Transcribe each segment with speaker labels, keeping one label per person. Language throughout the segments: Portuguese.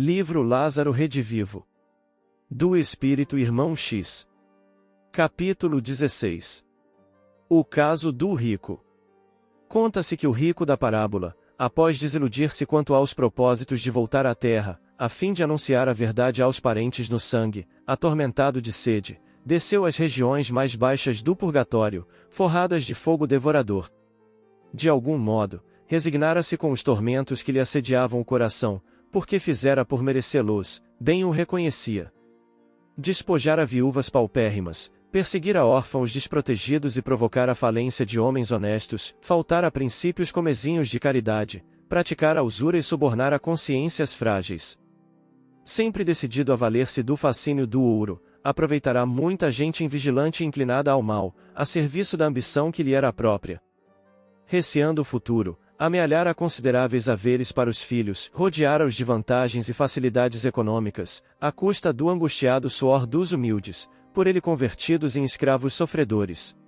Speaker 1: Livro Lázaro Redivivo. Do Espírito Irmão X. Capítulo 16. O caso do rico. Conta-se que o rico da parábola, após desiludir-se quanto aos propósitos de voltar à terra, a fim de anunciar a verdade aos parentes no sangue, atormentado de sede, desceu às regiões mais baixas do purgatório, forradas de fogo devorador. De algum modo, resignara-se com os tormentos que lhe assediavam o coração, porque fizera por merecê-los, bem o reconhecia. Despojara viúvas paupérrimas, perseguira órfãos desprotegidos e provocara a falência de homens honestos, faltara a princípios comezinhos de caridade, praticara a usura e subornara consciências frágeis. Sempre decidido a valer-se do fascínio do ouro, aproveitará muita gente invigilante e inclinada ao mal, a serviço da ambição que lhe era própria. Receando o futuro, amealhara consideráveis haveres para os filhos, rodeara-os de vantagens e facilidades econômicas, à custa do angustiado suor dos humildes, por ele convertidos em escravos sofredores.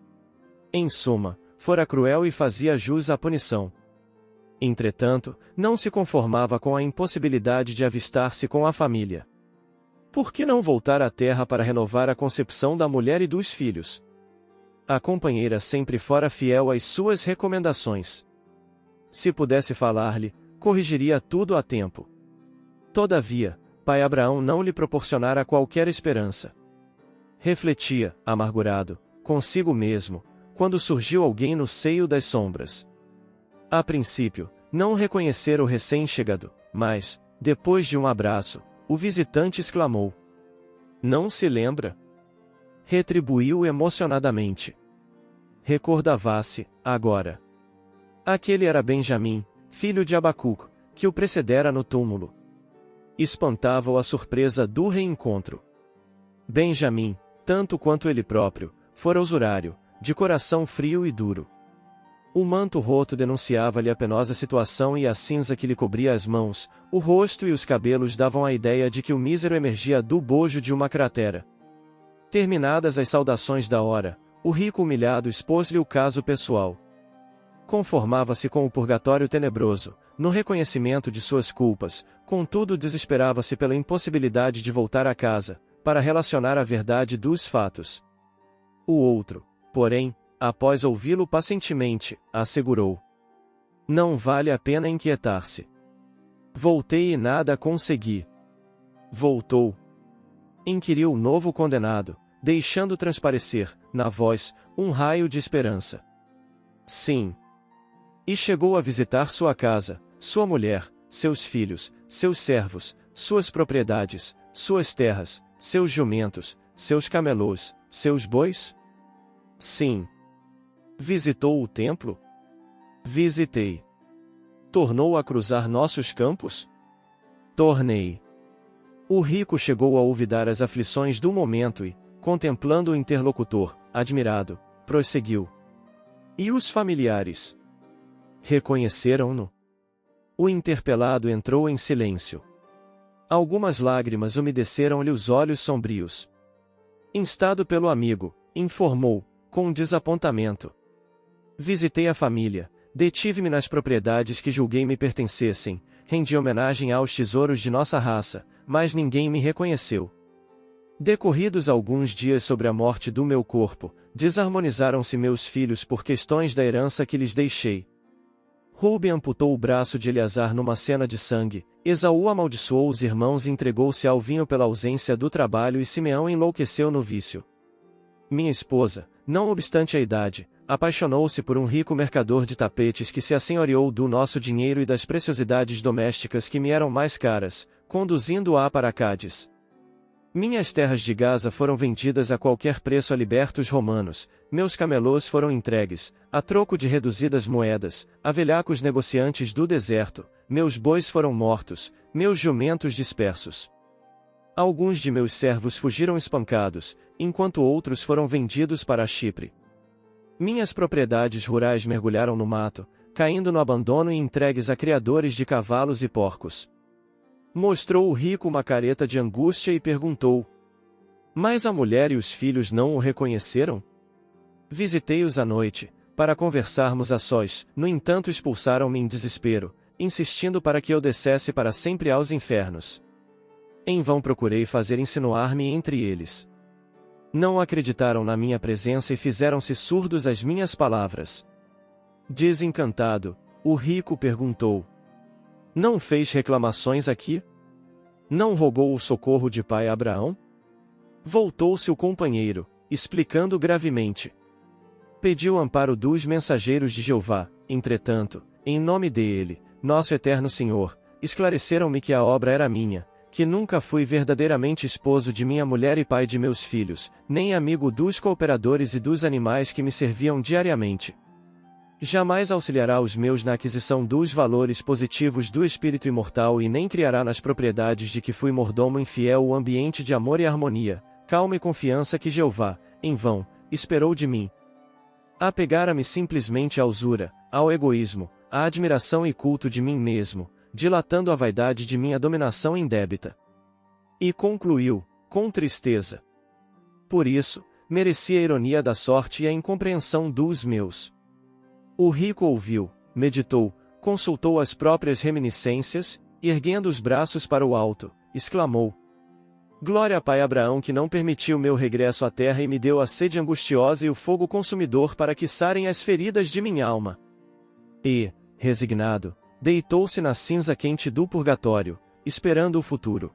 Speaker 1: Em suma, fora cruel e fazia jus à punição. Entretanto, não se conformava com a impossibilidade de avistar-se com a família. Por que não voltar à terra para renovar a concepção da mulher e dos filhos? A companheira sempre fora fiel às suas recomendações. Se pudesse falar-lhe, corrigiria tudo a tempo. Todavia, pai Abraão não lhe proporcionara qualquer esperança. Refletia, amargurado, consigo mesmo, quando surgiu alguém no seio das sombras. A princípio, não reconhecera o recém-chegado, mas, depois de um abraço, o visitante exclamou: "Não se lembra?" Retribuiu emocionadamente. Recordava-se, agora. Aquele era Benjamim, filho de Abacuque, que o precedera no túmulo. Espantava-o a surpresa do reencontro. Benjamim, tanto quanto ele próprio, fora usurário, de coração frio e duro. O manto roto denunciava-lhe a penosa situação e a cinza que lhe cobria as mãos, o rosto e os cabelos davam a ideia de que o mísero emergia do bojo de uma cratera. Terminadas as saudações da hora, o rico humilhado expôs-lhe o caso pessoal. Conformava-se com o purgatório tenebroso, no reconhecimento de suas culpas, contudo desesperava-se pela impossibilidade de voltar a casa, para relacionar a verdade dos fatos. O outro, porém, após ouvi-lo pacientemente, assegurou: "Não vale a pena inquietar-se. Voltei e nada consegui." Voltou? Inquiriu o novo condenado, deixando transparecer, na voz, um raio de esperança. "Sim." E chegou a visitar sua casa, sua mulher, seus filhos, seus servos, suas propriedades, suas terras, seus jumentos, seus camelôs, seus bois? Sim. Visitou o templo? Visitei. Tornou a cruzar nossos campos? Tornei. O rico chegou a olvidar as aflições do momento e, contemplando o interlocutor, admirado, prosseguiu: "E os familiares? Reconheceram-no?" O interpelado entrou em silêncio. Algumas lágrimas umedeceram-lhe os olhos sombrios. Instado pelo amigo, informou, com desapontamento: "Visitei a família, detive-me nas propriedades que julguei me pertencessem, rendi homenagem aos tesouros de nossa raça, mas ninguém me reconheceu. Decorridos alguns dias sobre a morte do meu corpo, desarmonizaram-se meus filhos por questões da herança que lhes deixei. Rúben amputou o braço de Eleazar numa cena de sangue, Esaú amaldiçoou os irmãos e entregou-se ao vinho pela ausência do trabalho e Simeão enlouqueceu no vício. Minha esposa, não obstante a idade, apaixonou-se por um rico mercador de tapetes que se assenhoreou do nosso dinheiro e das preciosidades domésticas que me eram mais caras, conduzindo-a para Cádiz. Minhas terras de Gaza foram vendidas a qualquer preço a libertos romanos, meus camelôs foram entregues, a troco de reduzidas moedas, a velhacos negociantes do deserto, meus bois foram mortos, meus jumentos dispersos. Alguns de meus servos fugiram espancados, enquanto outros foram vendidos para Chipre. Minhas propriedades rurais mergulharam no mato, caindo no abandono e entregues a criadores de cavalos e porcos." Mostrou o rico uma careta de angústia e perguntou: "Mas a mulher e os filhos não o reconheceram?" "Visitei-os à noite, para conversarmos a sós, no entanto expulsaram-me em desespero, insistindo para que eu descesse para sempre aos infernos." Em vão procurei fazer insinuar-me entre eles. Não acreditaram na minha presença e fizeram-se surdos às minhas palavras. Desencantado, o rico perguntou: Não fez reclamações aqui? Não rogou o socorro de pai Abraão? Voltou-se o companheiro, explicando gravemente. Pediu amparo dos mensageiros de Jeová, entretanto, em nome dele, nosso eterno Senhor, esclareceram-me que a obra era minha, que nunca fui verdadeiramente esposo de minha mulher e pai de meus filhos, nem amigo dos cooperadores e dos animais que me serviam diariamente. Jamais auxiliará os meus na aquisição dos valores positivos do espírito imortal e nem criará nas propriedades de que fui mordomo infiel o ambiente de amor e harmonia, calma e confiança que Jeová, em vão, esperou de mim. Apegara-me simplesmente à usura, ao egoísmo, à admiração e culto de mim mesmo, dilatando a vaidade de minha dominação indébita. E concluiu, com tristeza: Por isso, mereci a ironia da sorte e a incompreensão dos meus. O rico ouviu, meditou, consultou as próprias reminiscências, e erguendo os braços para o alto, exclamou: Glória a pai Abraão que não permitiu meu regresso à terra e me deu a sede angustiosa e o fogo consumidor para quiçarem as feridas de minha alma. E, resignado, deitou-se na cinza quente do purgatório, esperando o futuro.